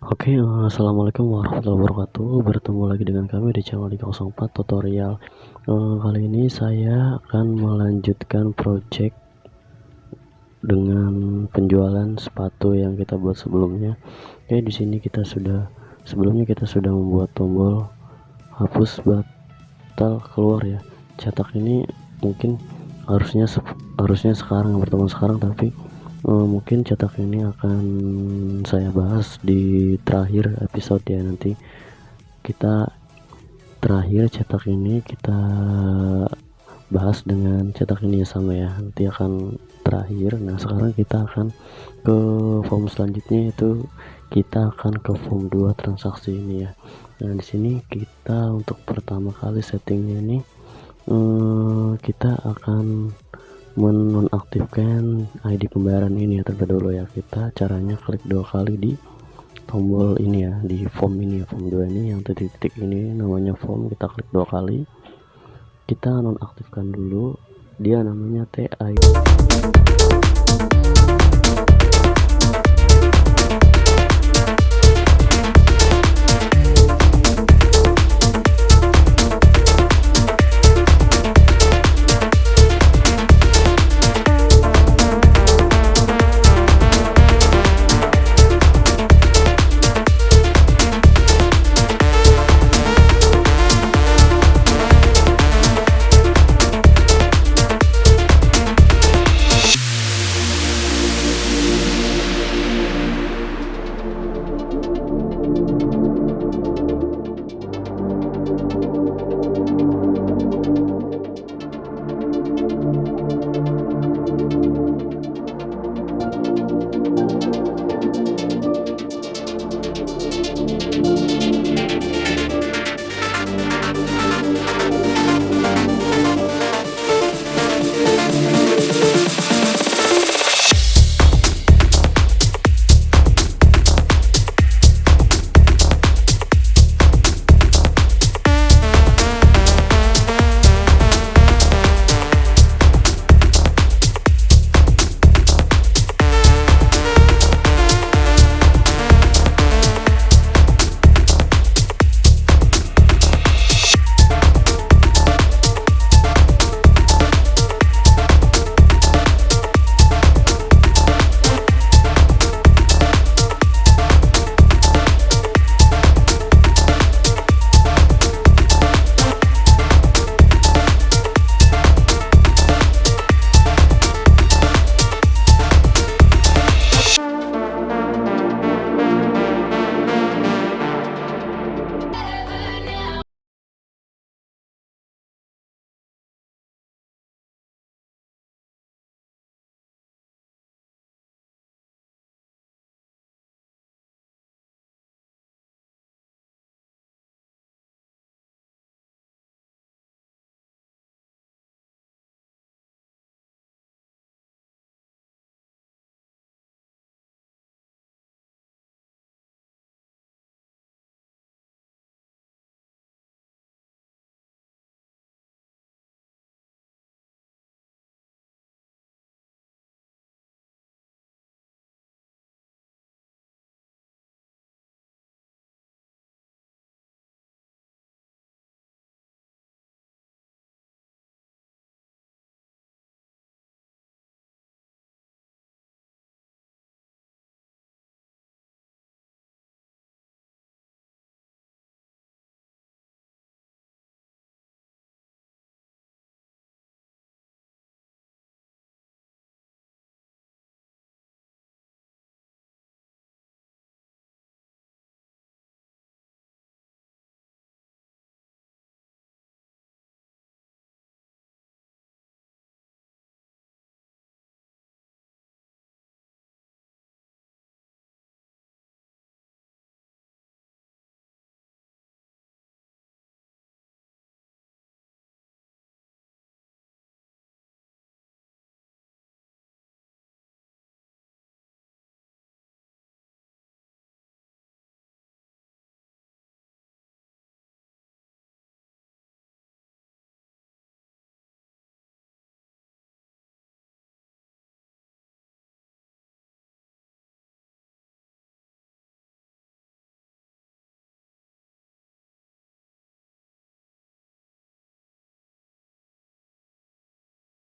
Assalamualaikum warahmatullahi wabarakatuh. Bertemu lagi dengan kami di channel di 04 tutorial. Kali ini saya akan melanjutkan project dengan penjualan sepatu yang kita buat sebelumnya. Di sini sebelumnya kita sudah membuat tombol hapus batal keluar ya. Cetak ini mungkin harusnya sekarang berteman sekarang, tapi mungkin cetak ini akan saya bahas di terakhir episode ya. Nanti kita terakhir cetak ini kita bahas dengan cetak ini ya, sama ya, nanti akan terakhir. Nah, sekarang kita akan ke form selanjutnya, yaitu kita akan ke form 2 transaksi ini ya. Nah, di sini kita untuk pertama kali settingnya ini kita akan menonaktifkan ID pembayaran ini ya. Terlebih dahulu ya, kita caranya klik 2 kali di tombol ini ya, di form ini ya, form 2 ini yang titik-titik ini namanya form. Kita klik 2 kali, kita nonaktifkan dulu, dia namanya TI.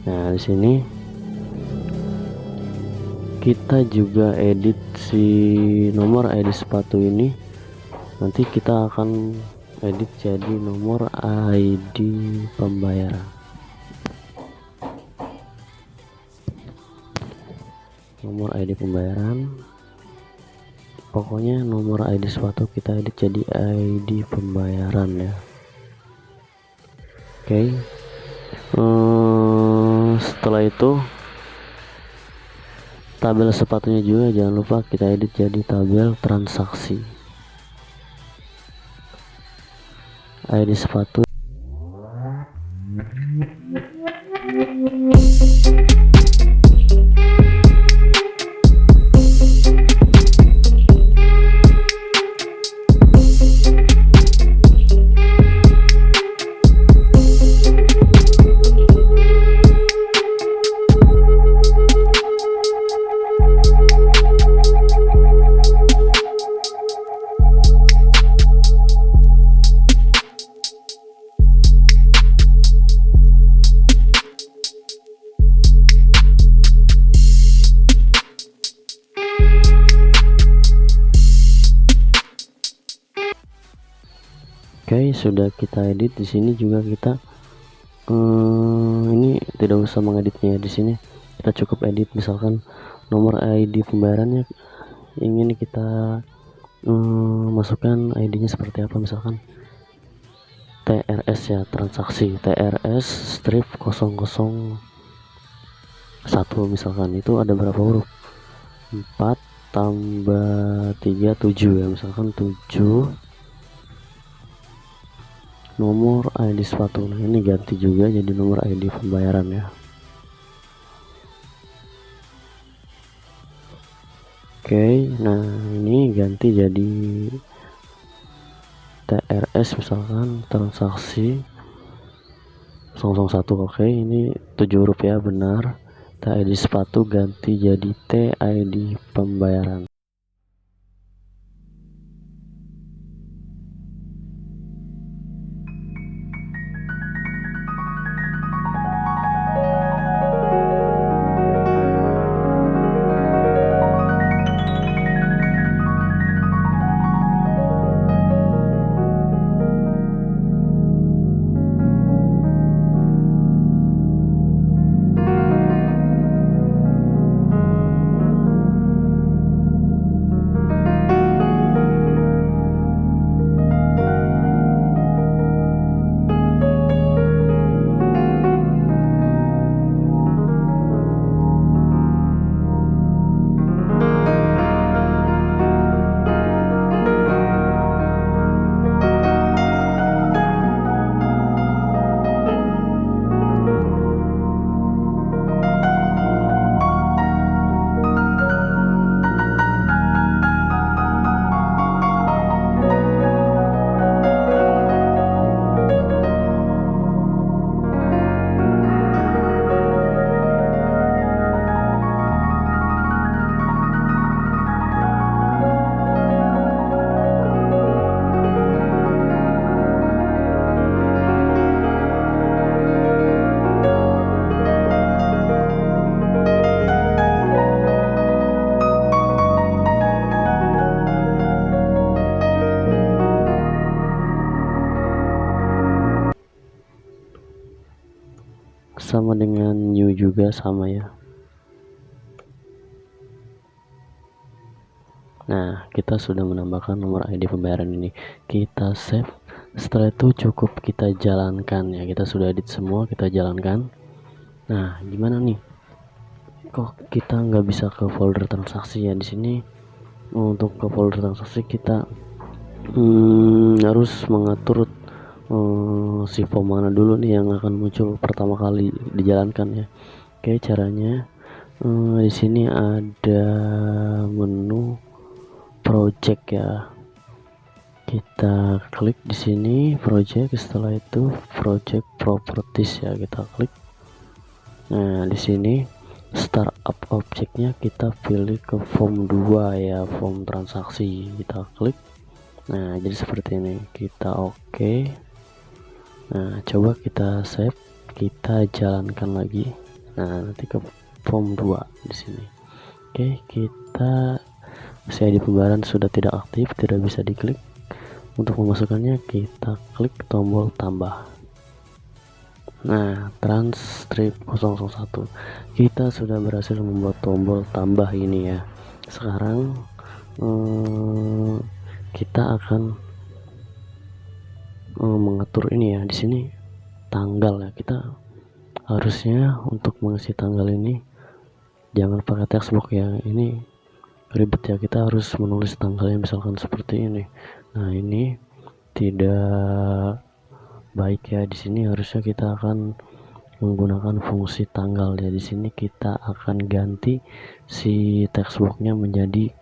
Nah, di sini kita juga edit si nomor ID sepatu ini. Nanti kita akan edit jadi nomor ID pembayaran. Nomor ID pembayaran. Pokoknya nomor ID sepatu kita edit jadi ID pembayaran ya. Oke. Setelah itu tabel sepatunya juga jangan lupa kita edit jadi tabel transaksi. ID sepatu. Oke, sudah kita edit. Di sini juga kita ini tidak usah mengeditnya di sini. Kita cukup edit misalkan nomor ID pembayarannya ingin kita masukkan ID-nya seperti apa, misalkan TRS ya, transaksi TRS strip 001 misalkan. Itu ada berapa huruf? 4 tambah 3 7 ya, misalkan 7 nomor ID sepatu. Nah, ini ganti juga jadi nomor ID pembayaran ya. Oke, nah ini ganti jadi TRS misalkan transaksi 001. Oke, ini 7 huruf ya, benar. TID sepatu ganti jadi TID pembayaran. Sama dengan new juga sama ya. Nah, kita sudah menambahkan nomor ID pembayaran ini. Kita save. Setelah itu cukup kita jalankan ya. Kita sudah edit semua, kita jalankan. Nah, gimana nih? Kok kita nggak bisa ke folder transaksi ya? Di sini untuk ke folder transaksi kita harus mengatur si form mana dulu nih yang akan muncul pertama kali dijalankan ya. Oke, caranya di sini ada menu project ya. Kita klik di sini project, setelah itu project properties ya, kita klik. Nah, di sini startup objeknya kita pilih ke form 2 ya, form transaksi, kita klik. Nah, jadi seperti ini, kita oke. Nah, coba kita save, kita jalankan lagi. Nah, nanti ke form 2 di sini. Oke, kita CID pembayaran sudah tidak aktif, tidak bisa diklik. Untuk memasukkannya kita klik tombol tambah. Nah, Transstrip 001 kita sudah berhasil membuat tombol tambah ini ya. Sekarang kita akan mengatur ini ya. Di sini tanggal ya, kita harusnya untuk mengisi tanggal ini jangan pakai textbox ya, ini ribet ya, kita harus menulis tanggalnya misalkan seperti ini. Nah, ini tidak baik ya. Di sini harusnya kita akan menggunakan fungsi tanggal ya. Di sini kita akan ganti si textboxnya menjadi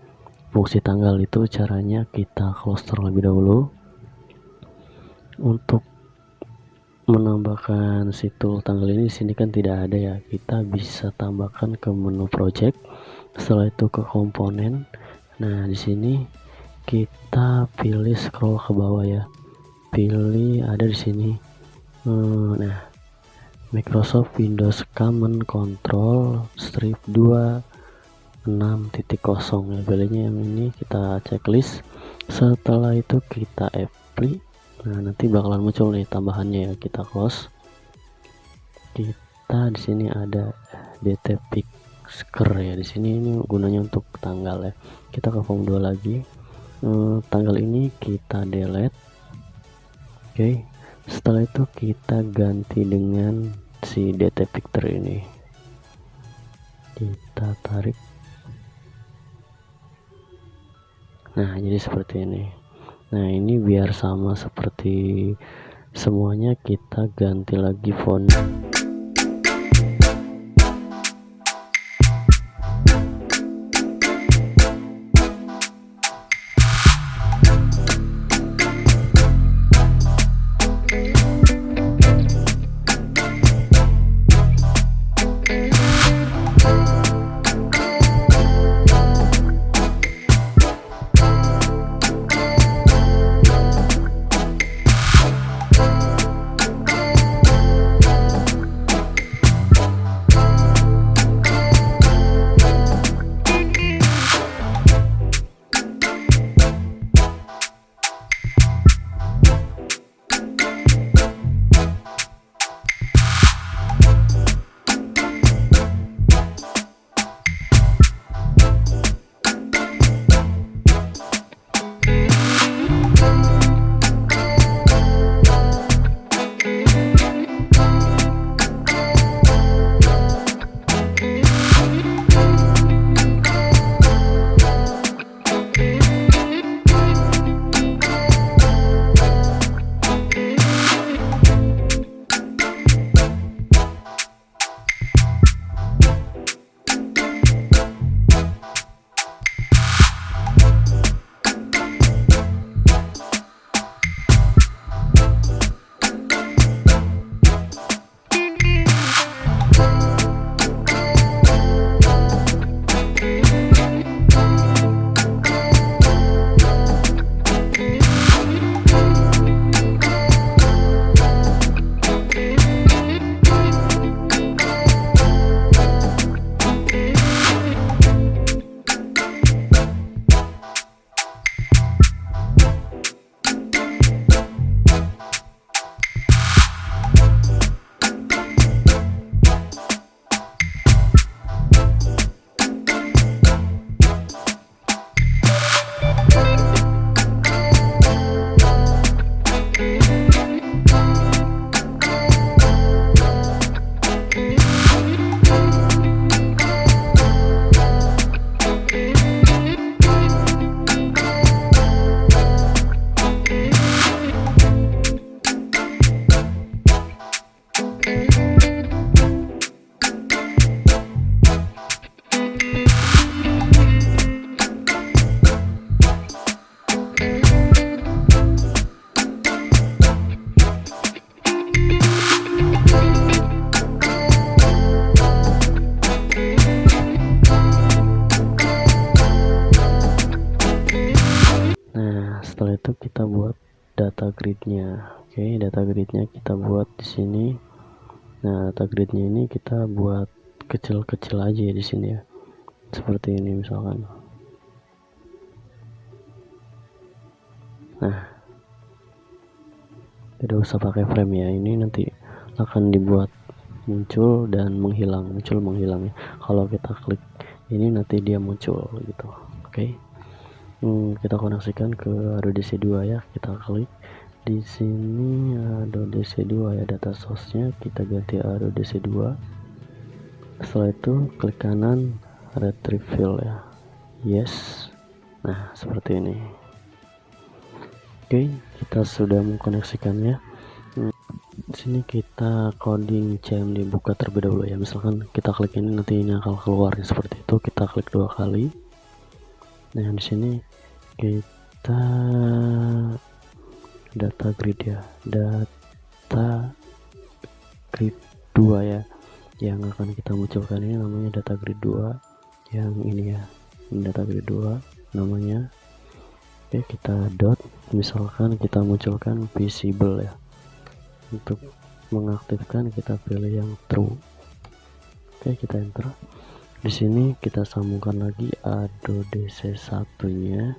fungsi tanggal. Itu caranya kita close terlebih dahulu. Untuk menambahkan si tool tanggal ini di sini kan tidak ada ya, kita bisa tambahkan ke menu project, setelah itu ke komponen. Nah, di sini kita pilih scroll ke bawah ya, pilih ada di sini nah, Microsoft Windows Command Control strip 26.0 ya, pilihnya yang ini, kita checklist. Setelah itu kita apply. Nah, nanti bakalan muncul nih tambahannya ya, kita close. Kita di sini ada DT Picker ya, di sini ini gunanya untuk tanggal ya. Kita ke form 2 lagi. Tanggal ini kita delete. Oke. Setelah itu kita ganti dengan si DT Picker ini. Kita tarik. Nah, jadi seperti ini. Nah, ini biar sama seperti semuanya, kita ganti lagi font. Itu kita buat data gridnya. Oke, data gridnya kita buat di sini. Nah, data gridnya ini kita buat kecil-kecil aja ya di sini ya, seperti ini misalkan. Nah, tidak usah pakai frame ya, ini nanti akan dibuat muncul dan menghilang, muncul menghilang ya. Kalau kita klik ini nanti dia muncul gitu. Oke. Kita koneksikan ke Adobe DC2 ya, kita klik di sini Adobe DC2 ya, data source-nya kita ganti Adobe DC2. Setelah itu klik kanan retrieve fill ya, yes. Nah, seperti ini. Oke, kita sudah mengkoneksikannya. Di sini kita coding CMD buka terlebih dahulu ya. Misalkan kita klik ini, nanti ini akan keluar seperti itu. Kita klik 2 kali. Nah, di sini kita data grid ya, data grid 2 ya, yang akan kita munculkan ini namanya data grid 2 yang ini ya, ini data grid 2 namanya. Oke, kita dot, misalkan kita munculkan visible ya. Untuk mengaktifkan kita pilih yang true. Oke, kita enter. Di sini kita sambungkan lagi Adobe DC1 nya,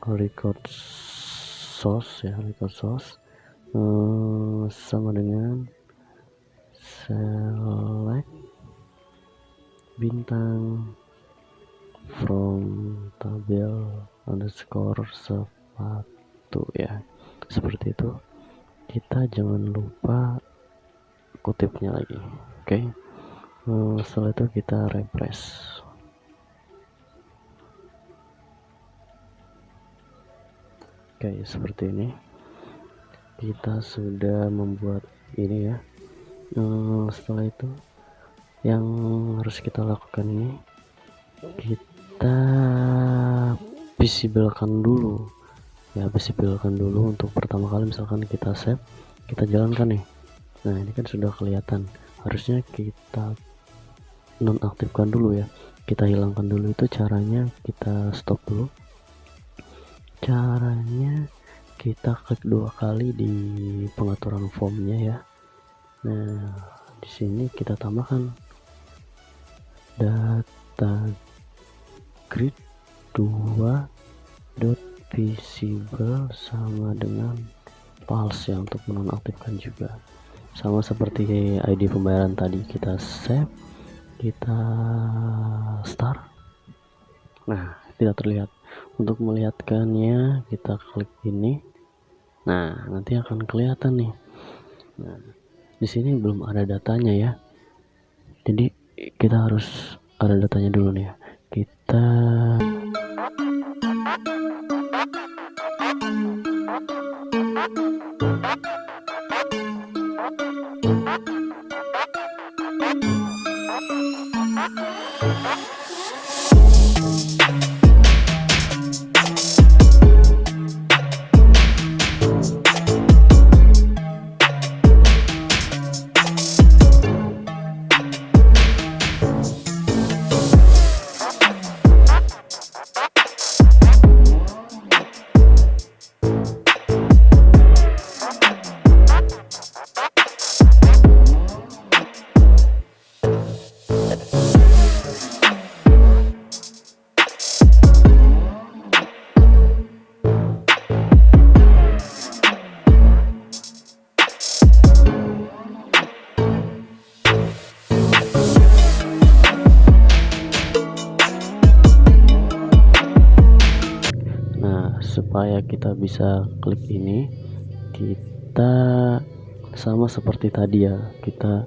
record source ya, record source sama dengan select bintang from tabel underscore sepatu ya, seperti itu. Kita jangan lupa kutipnya lagi. Oke. Setelah itu kita refresh. Oke, seperti ini. Kita sudah membuat ini ya. Setelah itu yang harus kita lakukan ini, kita visiblekan dulu ya, visiblekan dulu untuk pertama kali. Misalkan kita save, kita jalankan nih. Nah, ini kan sudah kelihatan, harusnya kita nonaktifkan dulu ya, kita hilangkan dulu. Itu caranya kita stop dulu, caranya kita klik 2 kali di pengaturan formnya ya. Nah, di sini kita tambahkan data grid 2 visible sama dengan false ya, untuk menonaktifkan juga. Sama seperti ID pembayaran tadi, kita save, kita start. Nah, tidak terlihat. Untuk melihatkannya kita klik ini. Nah, nanti akan kelihatan nih. Nah, di sini belum ada datanya ya, jadi kita harus ada datanya dulu nih ya. Kita supaya kita bisa klik ini, kita sama seperti tadi ya, kita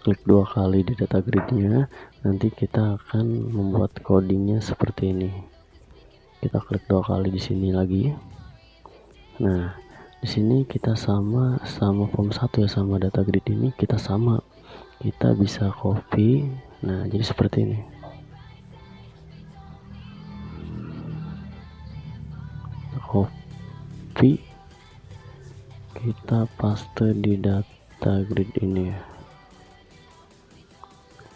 klik 2 kali di data gridnya. Nanti kita akan membuat codingnya seperti ini. Kita klik 2 kali di sini lagi. Nah, di sini kita sama form 1 ya, sama data grid ini kita sama, kita bisa copy. Nah, jadi seperti ini. Copy, kita paste di data grid ini ya,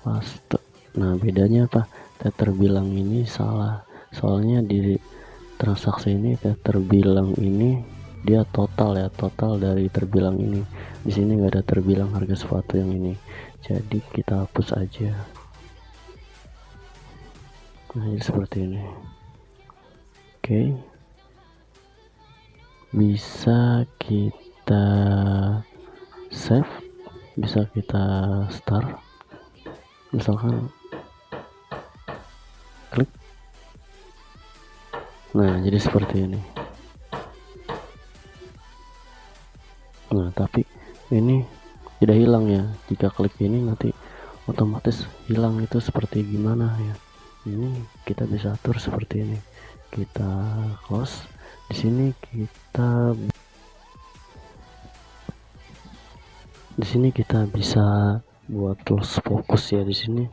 paste. Nah, bedanya apa? Tether bilang ini salah, soalnya di transaksi ini tether bilang ini dia total ya, total dari terbilang ini. Di sini nggak ada terbilang harga sepatu yang ini, jadi kita hapus aja. Nah, jadi seperti ini. Oke, bisa kita save, bisa kita start, misalkan klik. Nah, jadi seperti ini. Nah, tapi ini tidak hilang ya, jika klik ini nanti otomatis hilang. Itu seperti gimana ya, ini kita bisa atur seperti ini. Kita close. Di sini kita bisa buat lost focus ya. Di sini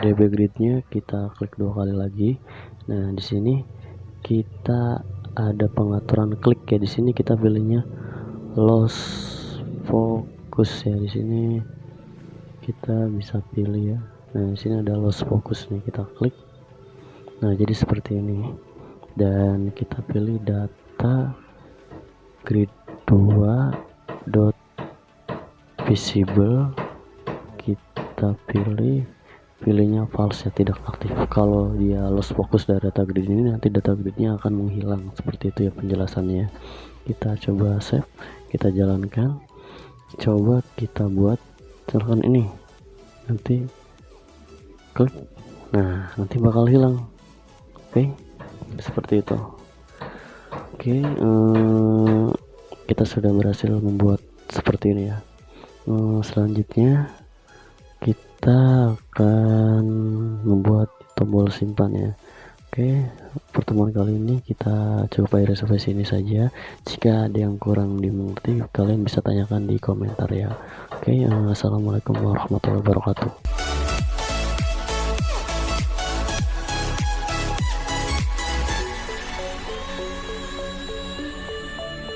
DB gridnya kita klik 2 kali lagi. Nah, di sini kita ada pengaturan klik ya. Di sini kita pilihnya lost focus ya. Di sini kita bisa pilih ya. Nah, di sini ada lost focus nih, kita klik. Nah, jadi seperti ini. Dan kita pilih data grid 2 dot visible, kita pilihnya false ya, tidak aktif. Kalau dia lost focus dari data grid ini, nanti data gridnya akan menghilang. Seperti itu ya penjelasannya. Kita coba save, kita jalankan, coba kita buat misalkan ini, nanti klik, nah nanti bakal hilang. Oke, seperti itu. Oke, kita sudah berhasil membuat seperti ini ya. Selanjutnya kita akan membuat tombol simpan ya. Oke, pertemuan kali ini kita cukup sampai sini saja. Jika ada yang kurang dimengerti, kalian bisa tanyakan di komentar ya. Oke, assalamualaikum warahmatullahi wabarakatuh.